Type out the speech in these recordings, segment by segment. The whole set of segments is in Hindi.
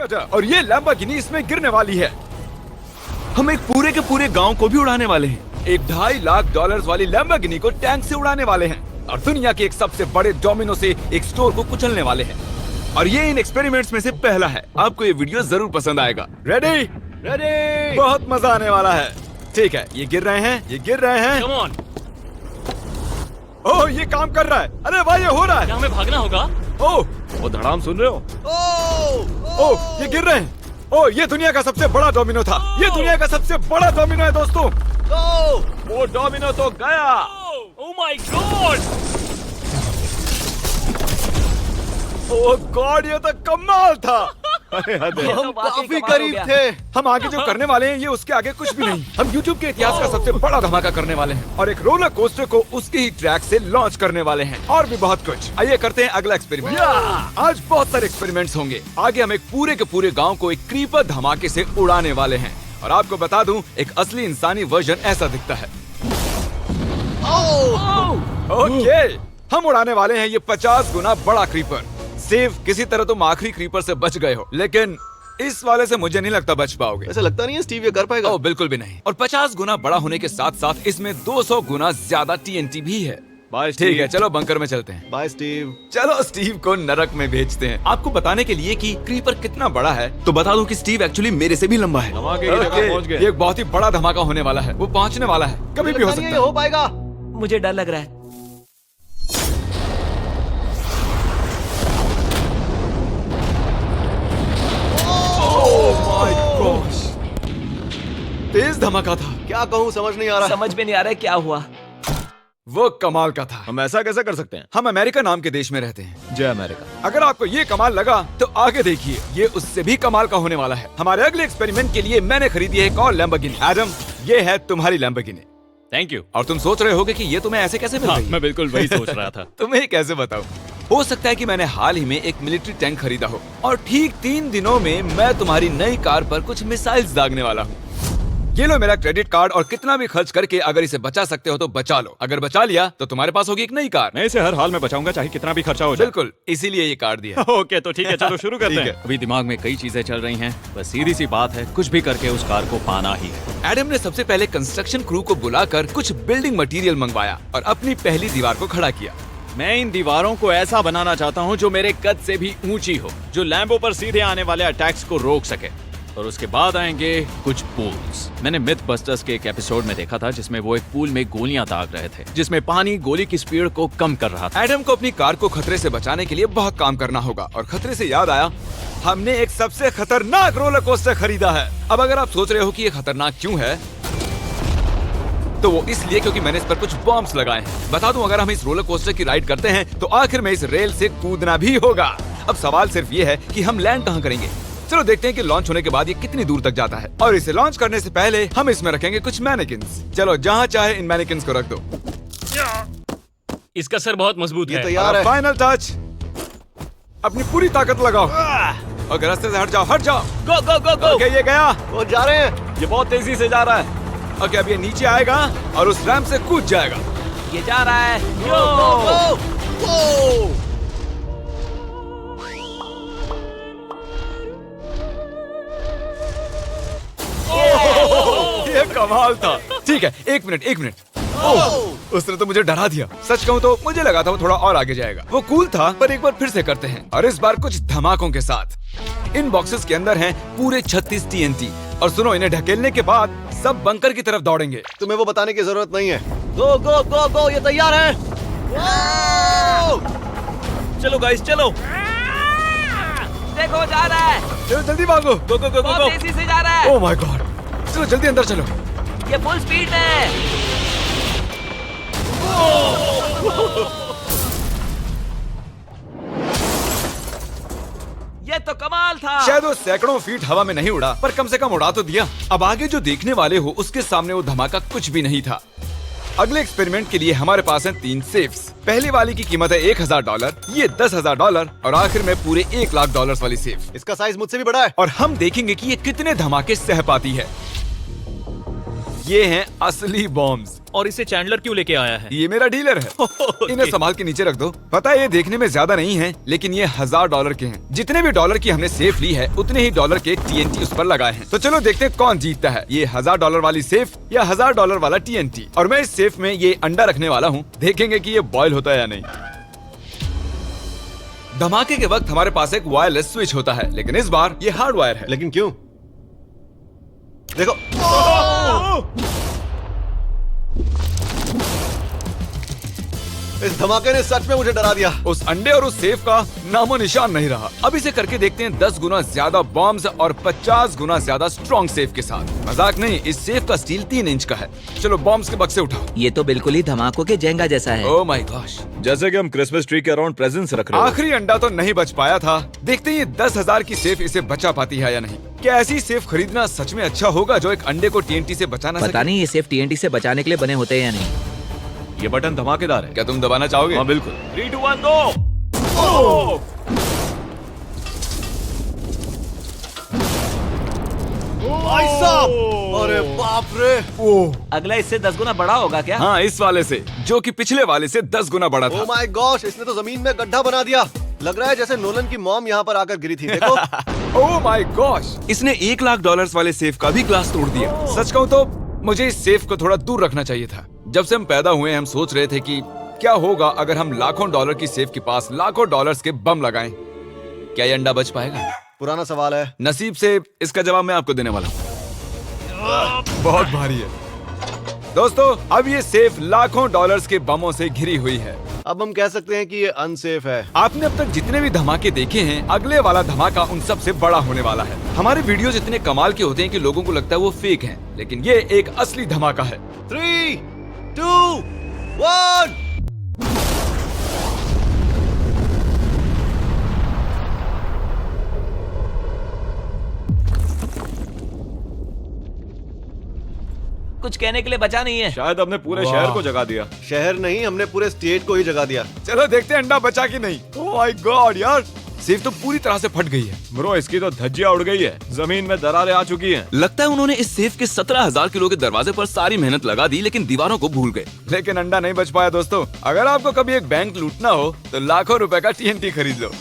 और ये लैम्बोर्गिनी इसमें गिरने वाली है। हम एक पूरे के पूरे गांव को भी उड़ाने वाले हैं। एक $2.5 लाख वाली लैम्बोर्गिनी को टैंक से उड़ाने वाले हैं और दुनिया के एक सबसे बड़े डोमिनो से एक स्टोर को कुचलने वाले हैं। और ये इन एक्सपेरिमेंट्स में से पहला है। आपको ये वीडियो जरूर पसंद आएगा। रेडी? रेडी। बहुत मजा आने वाला है। ठीक है, ये गिर रहे हैं, ये गिर रहे हैं। Come on. ओह, ये काम कर रहा है। अरे भाई, ये हो रहा है। क्या हमें भागना होगा? ओह, वो धड़ाम सुन रहे हो? ओह, ये गिर रहे हैं। ओह, ये दुनिया का सबसे बड़ा डोमिनो था। ये दुनिया का सबसे बड़ा डोमिनो है दोस्तों। वो डोमिनो तो गया। Oh my God! Oh God, ये तो कमाल था। हम काफी करीब थे। हम आगे जो करने वाले हैं ये उसके आगे कुछ भी नहीं। हम YouTube के इतिहास का सबसे बड़ा धमाका करने वाले हैं और एक रोलर कोस्टर को उसके ही ट्रैक से लॉन्च करने वाले हैं और भी बहुत कुछ। आइए करते हैं अगला एक्सपेरिमेंट। आज बहुत सारे एक्सपेरिमेंट्स होंगे। आगे हम एक पूरे के पूरे गांव को एक क्रीपर धमाके से उड़ाने वाले हैं और आपको बता दूं, एक असली इंसानी वर्जन ऐसा दिखता है। ओके, हम उड़ाने वाले हैं ये 50 गुना बड़ा क्रीपर। सेफ, किसी तरह तुम आखिरी क्रीपर से बच गए हो, लेकिन इस वाले से मुझे नहीं लगता बच पाओगे। ऐसा लगता नहीं है स्टीव ये कर पाएगा। ओह बिल्कुल भी नहीं। और 50 गुना बड़ा होने के साथ साथ इसमें 200 गुना ज्यादा TNT भी है। बाय ठीक है, चलो बंकर में चलते हैं। Bye Steve. चलो स्टीव को नरक में भेजते हैं। आपको बताने के लिए कि क्रीपर कितना बड़ा है तो बता दूं कि स्टीव एक्चुअली मेरे से भी लंबा है। धमाके की जगह पहुंच गए। ये एक बहुत ही बड़ा धमाका होने वाला है। वो पहुंचने वाला है, कभी भी हो सकता है। हो पाएगा। मुझे डर लग रहा है। तेज धमाका था। क्या कहूँ समझ नहीं आ रहा। समझ में नहीं आ रहा है क्या हुआ। वो कमाल का था। हम ऐसा कैसे कर सकते हैं? हम अमेरिका नाम के देश में रहते हैं। जय अमेरिका। अगर आपको ये कमाल लगा तो आगे देखिए, ये उससे भी कमाल का होने वाला है। हमारे अगले एक्सपेरिमेंट के लिए मैंने खरीदी है एक और लैम्बोर्गिनी। एडम, ये है तुम्हारी लैम्बोर्गिनी। Thank you. और तुम सोच रहे होगे कि ये तुम्हें ऐसे कैसे मिल हाँ, गई? मैं बिल्कुल वही सोच रहा था। तुम्हें कैसे बताऊं? हो सकता है कि मैंने हाल ही में एक मिलिट्री टैंक खरीदा हो और ठीक 3 दिनों में मैं तुम्हारी नई कार पर कुछ मिसाइल्स दागने वाला हूँ। ये लो मेरा क्रेडिट कार्ड और कितना भी खर्च करके अगर इसे बचा सकते हो तो बचा लो। अगर बचा लिया तो तुम्हारे पास होगी एक नई कार। मैं इसे हर हाल में बचाऊंगा, चाहे कितना भी खर्चा हो जाए। बिल्कुल, इसीलिए ये कार्ड दिया। ओके, तो ठीक है, चलो शुरू करते ठीक हैं। है। अभी दिमाग में कई चीजें चल रही हैं, बस सीधी सी बात है, कुछ भी करके उस कार को पाना ही है। एडम ने सबसे पहले कंस्ट्रक्शन क्रू को बुलाकर कुछ बिल्डिंग मटेरियल मंगवाया और अपनी पहली दीवार को खड़ा किया। मैं इन दीवारों को ऐसा बनाना चाहता हूँ जो मेरे कद से भी ऊंची हो, जो लैम्बो पर सीधे आने वाले अटैक्स को रोक सके। और उसके बाद आएंगे कुछ पूल्स। मैंने मिथ बस्टर्स के एक एपिसोड में देखा था जिसमें वो एक पूल में गोलियां दाग रहे थे, जिसमें पानी गोली की स्पीड को कम कर रहा था। एडम को अपनी कार को खतरे से बचाने के लिए बहुत काम करना होगा और खतरे से याद आया, हमने एक सबसे खतरनाक रोलर कोस्टर खरीदा है। अब अगर आप सोच रहे हो कि ये खतरनाक क्यों है, तो वो इसलिए क्योंकि मैंने इस पर कुछ बॉम्ब्स लगाए हैं। बता दूं, अगर हम इस रोलर कोस्टर की राइड करते हैं तो आखिर में इस रेल से कूदना भी होगा। अब सवाल सिर्फ ये है कि हम लैंड कहाँ करेंगे। चलो देखते हैं कि लॉन्च होने के बाद ये कितनी दूर तक जाता है। और इसे लॉन्च करने से पहले हम इसमें रखेंगे कुछ मैनेकिन्स। चलो जहाँ चाहे इन मैनेकिन्स को रख दो। इसका सर बहुत मजबूत है। तैयार है। Final touch. अपनी पूरी ताकत लगाओ और रास्ते से हट जाओ, हट जाओ। गो गो गो गो। ओके, ये गया। वो जा रहे हैं। ये बहुत तेजी से जा रहा है। ओके, अब ये नीचे आएगा और उस रैंप से कूद जाएगा। ये जा रहा है। ये कमाल था। ठीक है, एक मिनट। ओह, उसने तो मुझे डरा दिया। सच कहूँ तो मुझे लगा था वो थोड़ा और आगे जाएगा। वो कूल था, पर एक बार फिर से करते हैं और इस बार कुछ धमाकों के साथ। इन बॉक्सेस के अंदर हैं पूरे 36 TNT और सुनो, इन्हें ढकेलने के बाद सब बंकर की तरफ दौड़ेंगे। तुम्हें वो बताने की जरूरत नहीं है। गो गो गो गो, ये तैयार है। चलो गाइस, चलो। देखो, जा रहा है। चलो जल्दी भागो। गो गो गो बहुत तेजी से जा रहा है। ओह माय गॉड, चलो जल्दी अंदर चलो। ये फुल स्पीड में। ये तो कमाल था। शायद वो सैकड़ों फीट हवा में नहीं उड़ा, पर कम से कम उड़ा तो दिया। अब आगे जो देखने वाले हो उसके सामने वो धमाका कुछ भी नहीं था। अगले एक्सपेरिमेंट के लिए हमारे पास हैं 3 सेफ्स। पहली वाली की कीमत है $1000, ये $10,000 और आखिर में पूरे $1 लाख वाली सेफ। इसका साइज मुझसे भी बड़ा है। और हम देखेंगे कि ये कितने धमाके सह पाती है। ये हैं असली बॉम्ब्स। और इसे चैंडलर क्यों लेके आया है? ये मेरा डीलर है। इन्हें संभाल के नीचे रख दो। पता है ये देखने में ज्यादा नहीं है, लेकिन ये $1000 के हैं। जितने भी डॉलर की हमने सेफ ली है उतने ही डॉलर के TNT उस पर लगाए हैं। तो चलो देखते हैं कौन जीतता है, ये $1000 वाली सेफ या $1000 वाला TNT। और मैं इस सेफ में ये अंडा रखने वाला हूँ, देखेंगे कि ये बॉयल होता है या नहीं। धमाके के वक्त हमारे पास एक वायरलेस स्विच होता है, लेकिन इस बार ये हार्ड वायर है। लेकिन क्यों? देखो, इस धमाके ने सच में मुझे डरा दिया। उस अंडे और उस सेफ का नामो निशान नहीं रहा। अब इसे करके देखते हैं 10 गुना ज्यादा बॉम्ब्स और 50 गुना ज्यादा स्ट्रॉन्ग सेफ के साथ। मजाक नहीं, इस सेफ का स्टील 3 इंच का है। चलो बॉम्ब्स के बक्से उठाओ। ये तो बिल्कुल ही धमाकों के जेंगा जैसा है। ओह माय गॉश, जैसे कि हम क्रिसमस ट्री के अराउंड प्रेजेंट्स रख रहे हैं। आखिरी अंडा तो नहीं बच पाया था। देखते हैं ये 10,000 की सेफ इसे बचा पाती है या नहीं। क्या ऐसी सेफ खरीदना सच में अच्छा होगा जो एक अंडे को TNT से बचा ना पता सके? नहीं ये सेफ TNT से बचाने के लिए बने होते हैं या नहीं। ये बटन धमाकेदार है। क्या तुम दबाना चाहोगे? हाँ बिल्कुल। 3, 2, 1 गो। भाई साहब, अरे बाप रे। अगला इससे 10 गुना बड़ा होगा क्या? हाँ, इस वाले से, जो कि पिछले वाले से 10 गुना बड़ा ओह था। माय गॉश, इसने तो जमीन में गड्ढा बना दिया। लग रहा है जैसे नोलन की मॉम यहाँ पर आकर गिरी थी। देखो। ओह माय गॉश, इसने $1,00,000 वाले सेफ का भी ग्लास तोड़ दिया। सच कहूँ तो मुझे इस सेफ को थोड़ा दूर रखना चाहिए था। जब से हम पैदा हुए हम सोच रहे थे कि क्या होगा अगर हम लाखों डॉलर की सेफ के पास लाखों डॉलर्स के बम लगाएं। क्या ये अंडा बच पाएगा? पुराना सवाल है। नसीब से इसका जवाब मैं आपको देने वाला हूँ। बहुत भारी है दोस्तों। अब ये सेफ लाखों डॉलर्स के बमों से घिरी हुई है। अब हम कह सकते हैं कि ये अनसेफ है। आपने अब तक जितने भी धमाके देखे हैं, अगले वाला धमाका उन सब से बड़ा होने वाला है। हमारे वीडियोस इतने कमाल के होते हैं कि लोगों को लगता है वो फेक हैं, लेकिन ये एक असली धमाका है। 3, 2, 1। कुछ कहने के लिए बचा नहीं है। शायद हमने पूरे शहर को जगा दिया। शहर नहीं, हमने पूरे स्टेट को ही जगा दिया। चलो देखते हैं अंडा बचा कि नहीं। ओह माय गॉड यार, सेफ तो पूरी तरह से फट गई है। ब्रो, इसकी तो धज्जियां उड़ गई है। जमीन में दरारें आ चुकी हैं। लगता है उन्होंने इस सेफ के 17,000 किलो के दरवाजे पर सारी मेहनत लगा दी, लेकिन दीवारों को भूल गए। लेकिन अंडा नहीं बच पाया दोस्तों। अगर आपको कभी एक बैंक लूटना हो तो लाखों रुपए का TNT खरीद लो।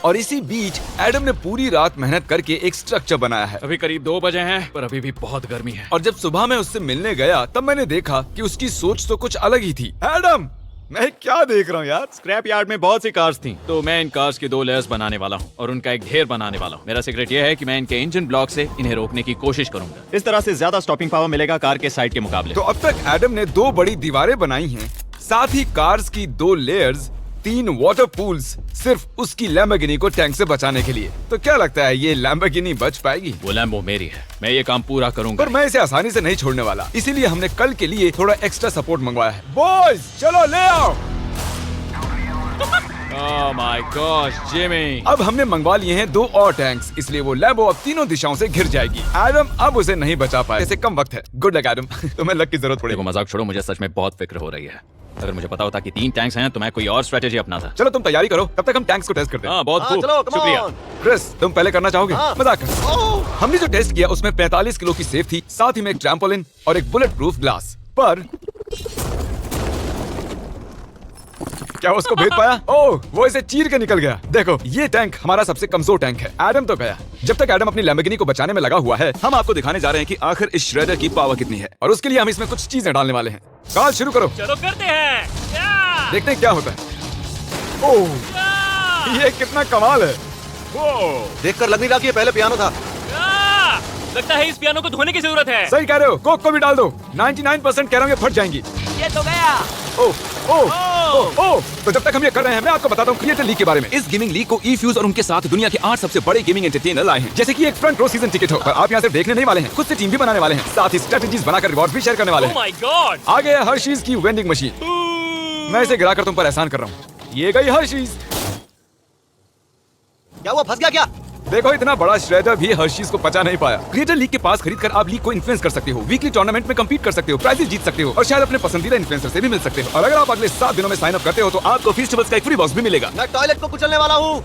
और इसी बीच एडम ने पूरी रात मेहनत करके एक स्ट्रक्चर बनाया है। अभी करीब 2 बजे हैं, पर अभी भी बहुत गर्मी है। और जब सुबह मैं उससे मिलने गया तब मैंने देखा कि उसकी सोच तो कुछ अलग ही थी। एडम, मैं क्या देख रहा हूँ यार? स्क्रैप यार्ड में बहुत सी कार्स थी, तो मैं इन कार्स की 2 लेयर्स बनाने वाला हूँ और उनका एक ढेर बनाने वाला हूँ। मेरा सीक्रेट ये है कि मैं इनके इंजन ब्लॉक से इन्हें रोकने की कोशिश करूंगा। इस तरह से ज्यादा स्टॉपिंग पावर मिलेगा कार के साइड के मुकाबले। तो अब तक एडम ने 2 बड़ी दीवारें बनाई हैं, साथ ही कार्स की 2 लेयर्स, 3 वाटर पूल्स, सिर्फ उसकी लैम्बोर्गिनी को टैंक से बचाने के लिए। तो क्या लगता है ये लैम्बोर्गिनी बच पाएगी? वो लैम्बो मेरी है, मैं ये काम पूरा करूंगा। पर मैं इसे आसानी से नहीं छोड़ने वाला, इसीलिए हमने कल के लिए थोड़ा एक्स्ट्रा सपोर्ट मंगवाया है। बॉयज चलो ले आओ। Oh my gosh Jimmy. अब हमने मंगवा लिए हैं 2 और टैंक्स, इसलिए वो लैम्बो अब तीनों दिशाओं से घिर जाएगी। एडम अब उसे नहीं बचा पाए, जैसे कम वक्त है। गुड लक एडम, तुम्हें लक की जरूरत देखो पड़ेगी। मजाक छोड़ो, मुझे सच में बहुत फिक्र हो रही है। अगर मुझे पता होता कि 3 टैंक्स हैं तो मैं कोई और स्ट्रेटेजी अपनाता। चलो तुम तैयारी करो, तब तक हम टैंक्स को टेस्ट करते हैं। हाँ बहुत हाँ, खूब, चलो, come शुक्रिया। on। क्रिस, तुम पहले करना चाहोगे? हाँ। मजाक कर। ओह, हमने जो टेस्ट किया उसमें 45 किलो की सेफ थी, साथ ही में एक ट्रैम्पोलिन और एक बुलेट प्रूफ ग्लास। पर क्या वो उसको भेद पाया? ओह, वो इसे चीर के निकल गया। देखो, ये टैंक हमारा सबसे कमजोर टैंक है। एडम तो गया। जब तक एडम अपनी लैम्बोर्गिनी को बचाने में लगा हुआ है, हम आपको दिखाने जा रहे हैं कि आखिर इस श्रेडर की पावर कितनी है, और उसके लिए हम इसमें कुछ चीजें डालने वाले हैं। कार्ल शुरू करो। चलो करते हैं। देखते हैं क्या होता है। ओह, ये कितना कमाल है। देखकर लग नहीं रहा कि ये पहले पियानो था। लगता है इस पियानो को धोने की जरूरत है। सही कह रहे हो, कोक को भी डाल दो। 99% कह रहा हूँ ये फट जाएंगी। ये तो गया। ओह ओह ओह, तो जब तक हम ये कर रहे हैं मैं आपको बताता हूँ क्रिएटर लीग के बारे में। इस गेमिंग लीग को ई-फ्यूज और उनके साथ दुनिया के 8 सबसे बड़े गेमिंग एंटरटेनर लाए हैं। जैसे कि एक फ्रंट रो सीजन टिकट हो, पर आप यहाँ सिर्फ देखने नहीं वाले हैं, खुद से टीम भी बनाने वाले हैं, साथ ही स्ट्रेटजीज बनाकर रिवॉर्ड भी शेयर करने वाले ओह हैं। My God. आगे है हर्शीज की वेंडिंग मशीन। मैं इसे गिराकर तुम पर एहसान कर रहा हूँ। ये गई हर्शीज। क्या हुआ, फंस गया क्या? देखो, इतना बड़ा श्रेडर भी हर्शीज को पचा नहीं पाया। क्रिएटर लीग के पास खरीद कर आप लीग को इन्फ्लुएंस कर सकते हो, वीकली टूर्नामेंट में कम्पीट कर सकते हो, प्राइजेस जीत सकते हो और शायद अपने पसंदीदा इन्फ्लुएंसर से भी मिल सकते हो। और अगर आप अगले 7 दिनों में साइन अप करते हो तो आपको फेस्टिवल्स का एक फ्री बॉक्स भी मिलेगा। मैं टॉयलेट को कुचलने वाला हूँ।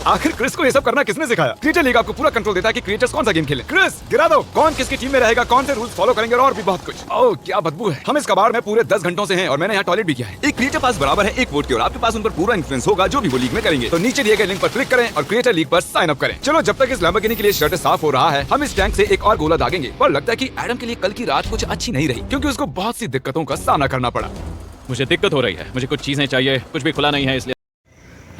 आखिर क्रिस को ये सब करना किसने सिखाया? क्रिएटर लीग आपको पूरा कंट्रोल देता है कि क्रिएटर्स कौन सा गेम खेलें। क्रिस गिरा दो, कौन किसकी टीम में रहेगा, कौन से रूल्स फॉलो करेंगे और भी बहुत कुछ। ओह क्या बदबू है। हम इस कबाड़ में पूरे 10 घंटों से हैं और मैंने यहाँ टॉयलेट भी किया है। एक क्रिएटर पास बराबर है एक वोट के और आपके पास उन पर पूरा इन्फ्लुएंस होगा जो भी वो लीग में करेंगे। तो नीचे दिए गए लिंक पर क्लिक करें और क्रिएटर लीग पर साइन अप करें। चलो जब तक इस लैम्बोर्गिनी के लिए शर्ट साफ हो रहा है, हम इस टैंक से एक और गोला दागेंगे। पर लगता है कि एडम के लिए कल की रात कुछ अच्छी नहीं रही क्योंकि उसको बहुत सी दिक्कतों का सामना करना पड़ा। मुझे दिक्कत हो रही है, मुझे कुछ चीजें चाहिए, कुछ भी खुला नहीं है इसलिए।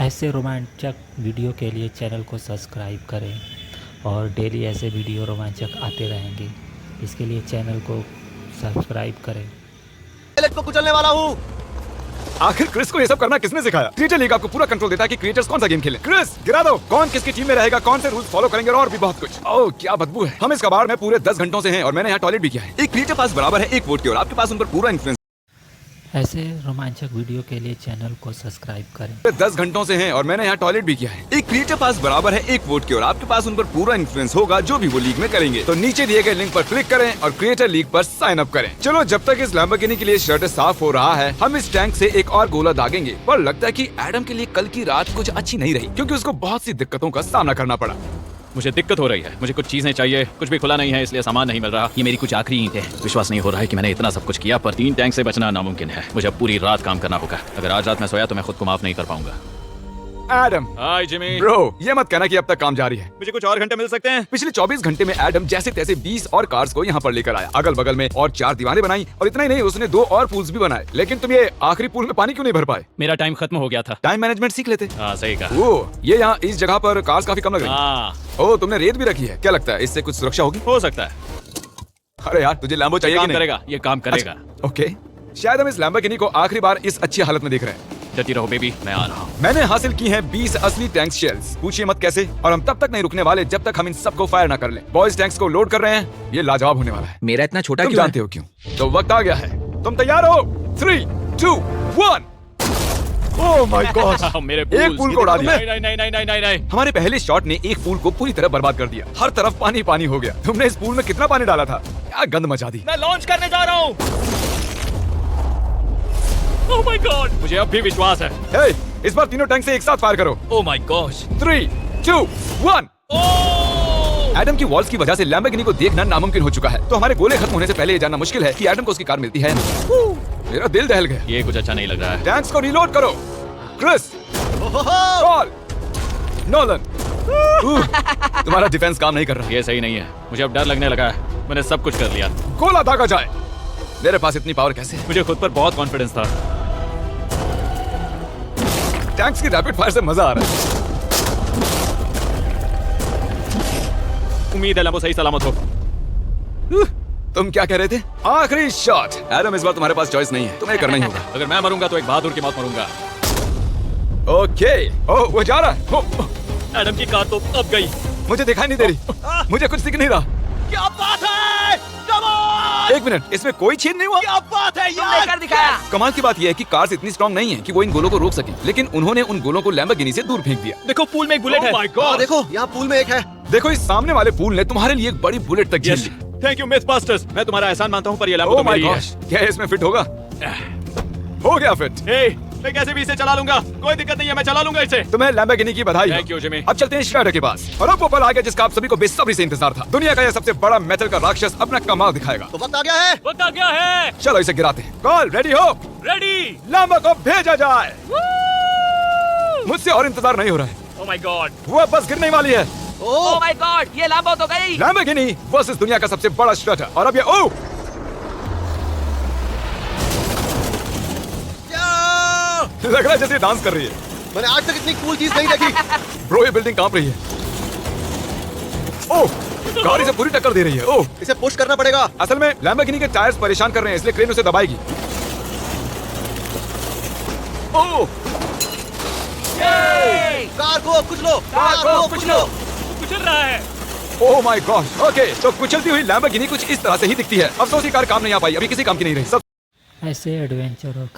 ऐसे रोमांचक वीडियो के लिए चैनल को सब्सक्राइब करें और डेली ऐसे वीडियो रोमांचक आते रहेंगे। इसके लिए चैनल को सब्सक्राइब करें। को कुचलने वाला हूँ। आखिर क्रिस को ये सब करना किसने सिखाया? क्रिएटर लीग आपको पूरा कंट्रोल देता है कि क्रिएटर्स कौन सा गेम खेलें। क्रिस गिरा दो, कौन किसकी टीम में रहेगा, कौन से रूल्स फॉलो करेंगे और भी बहुत कुछ। ओह क्या बदबू है। हम इस कबाड़ में पूरे 10 घंटों से हैं और मैंने यहाँ टॉयलेट भी किया है। एक क्रिएटर पास बराबर है एक वोट के और आपके पास उन पर पूरा इन्फ्लुएंस। ऐसे रोमांचक वीडियो के लिए चैनल को सब्सक्राइब करें। 10 घंटों से हैं और मैंने यहाँ टॉयलेट भी किया है। एक क्रिएटर पास बराबर है एक वोट के और आपके पास उन पर पूरा इन्फ्लुएंस होगा जो भी वो लीग में करेंगे। तो नीचे दिए गए लिंक पर क्लिक करें और क्रिएटर लीग पर साइन अप करें। चलो जब तक इस लैम्बोर्गिनी के लिए शर्ट साफ हो रहा है, हम इस टैंक से एक और गोला दागेंगे। पर लगता है कि एडम के लिए कल की रात कुछ अच्छी नहीं रही क्योंकि उसको बहुत सी दिक्कतों का सामना करना पड़ा। मुझे दिक्कत हो रही है, मुझे कुछ चीजें चाहिए, कुछ भी खुला नहीं है इसलिए सामान नहीं मिल रहा। ये मेरी कुछ आखिरी ईंट है। विश्वास नहीं हो रहा है कि मैंने इतना सब कुछ किया पर 3 टैंक से बचना नामुमकिन है। मुझे अब पूरी रात काम करना होगा। अगर आज रात में सोया तो मैं खुद को माफ नहीं कर पाऊंगा। एडम हाय जिमी। ब्रो, ये मत कहना कि अब तक काम जारी है। मुझे कुछ और घंटे मिल सकते हैं? पिछले 24 घंटे में एडम जैसे तैसे 20 और कार्स को यहाँ पर लेकर आया। अगल बगल में और 4 दीवारें बनाई और इतना ही नहीं, उसने 2 और पूल्स भी बनाए। लेकिन तुम ये आखिरी पूल में पानी क्यों नहीं भर पाए? मेरा टाइम खत्म हो गया था। टाइम मैनेजमेंट सीख लेते। हाँ सही कहा। ओ, ये यहाँ इस जगह पर कार्स काफी कम लग रही हैं। हाँ ओ, तुमने रेत भी रखी है। क्या लगता है इससे कुछ सुरक्षा होगी? हो सकता है। अरे यार, तुझे लैम्बो चाहिए कि काम नहीं? करेगा, ये काम करेगा। अच्छा, ओके। शायद हम इस लैम्बोर्गिनी को आखिरी बार इस अच्छी हालत में देख रहे हैं। डटी रहो बेबी, मैं आ रहा हूँ। मैंने हासिल की हैं 20 असली टैंक शेल्स। पूछिए मत कैसे, और हम तब तक नहीं रुकने वाले जब तक हम इन सबको फायर ना कर लें। बॉयज टैंक्स को लोड कर रहे हैं। ये लाजवाब होने वाला है। मेरा इतना छोटा तुम क्यों जानते हो क्यों? तो वक्त आ गया है। तुम तैयार हो? 3, 2, 1। ओह माय गॉड, मेरे एक पूल को उड़ा दिया। नहीं नहीं नहीं नहीं नहीं नहीं। हमारे पहले शॉट ने एक पूल को पूरी तरह बर्बाद कर दिया। हर तरफ पानी पानी हो गया। तुमने इस पूल में कितना पानी डाला था? क्या गंद मचा दी। मैं लॉन्च करने जा रहा हूँ। Oh my God. मुझे अब भी विश्वास है। हे, इस बार तीनों टैंक से एक साथ फायर करो। Oh my gosh. 3, 2, 1। Oh Adam की वॉल्स की वजह से लैम्बोर्गिनी को देखना नामुमकिन हो चुका है। तो हमारे गोले खत्म होने से पहले ये जानना मुश्किल है कि एडम को उसकी कार मिलती है। मेरा दिल दहल गया। ये कुछ अच्छा नहीं लग रहा है। टैंक्स को रीलोड करो। Chris, call, Nolan. तुम्हारा डिफेंस काम नहीं कर रहा। ये सही नहीं है। मुझे अब डर लगने लगा है। मैंने सब कुछ कर लिया। गोला दागा जाए। मेरे पास इतनी पावर कैसे? मुझे खुद पर बहुत कॉन्फिडेंस था। टैंक्स की रैपिड फायर से मजा आ रहा है। उम्मीद है लैम्बो सही सलामत हो। तुम क्या कह रहे थे? आखिरी शॉट। एडम, इस बार तुम्हारे पास चॉइस नहीं है, तुम्हें करना ही होगा। अगर मैं मरूंगा तो एक बहादुर की मौत मरूंगा। ओके। ओह, वो जा रहा है। ओह, एडम की कार तो अब गई। मुझे दिखाई नहीं दे रही। मुझे कुछ दिख नहीं रहा। क्या बात है? Come on! एक मिनट, इसमें कोई छेद नहीं हुआ। क्या बात है तुम लेकर दिखाया। कमाल की बात यह है कि कार्स इतनी स्ट्रांग नहीं है कि वो इन गोलों को रोक सके, लेकिन उन्होंने उन गोलों को लैम्बोर्गिनी से दूर फेंक दिया। देखो पूल में एक बुलेट है। Oh my God! हाँ, देखो यहाँ पूल में एक है। देखो, इस सामने वाले पूल ने तुम्हारे लिए एक बड़ी बुलेट तक झेल यस, ली। Thank you MythBusters. मैं तुम्हारा एहसान मानता हूँ पर ये लैम्बो ओह तो माय मेरी है। गॉश, क्या इसमें फिट होगा? हो गया फिट। हे, मैं कैसे भी इसे चला लूंगा। कोई दिक्कत नहीं है, मैं चला लूंगा इसे। तुम्हें लैम्बोर्गिनी की बधाई हो। Thank you, Jimmy. अब चलते हैं श्राइडर के पास। और अब वो पल आ गया जिसका आप सभी को बेसब्री से इंतजार था। दुनिया का यह सबसे बड़ा मेटल का राक्षस अपना कमाल दिखाएगा। तो वक्त आ गया है। वक्त आ गया है। चलो इसे गिराते हैं। कॉल रेडी हो? रेडी। लैम्बो को भेजा जाए। मुझसे और इंतजार नहीं हो रहा है। Oh my God. वो अब बस गिरने वाली है। ओह माय गॉड, ये लैम्बो तो गई। लैम्बोर्गिनी वर्सेस दुनिया का सबसे बड़ा श्राइडर। और अब ये ओह, लग रहा है जैसे डांस कर रही है। मैंने आज तक इतनी कूल चीज नहीं देखी। ब्रो, ये बिल्डिंग कांप रही है। ओह, गाड़ी से पूरी टक्कर दे रही है। ओह, इसे पुश करना पड़ेगा। असल में लैम्बोर्गिनी के टायर्स परेशान कर रहे हैं, इसलिए क्रेन उसे दबाएगी। ओह, कार को कुचलो, कार को कुचलो। कुचल रहा है। Oh my God. ओके, तो कुचलती हुई लैम्बोर्गिनी कुछ इस तरह से ही दिखती है। अफसोस ये कार काम नहीं आ पाई, अभी किसी काम की नहीं रही। सब ऐसे एडवेंचर और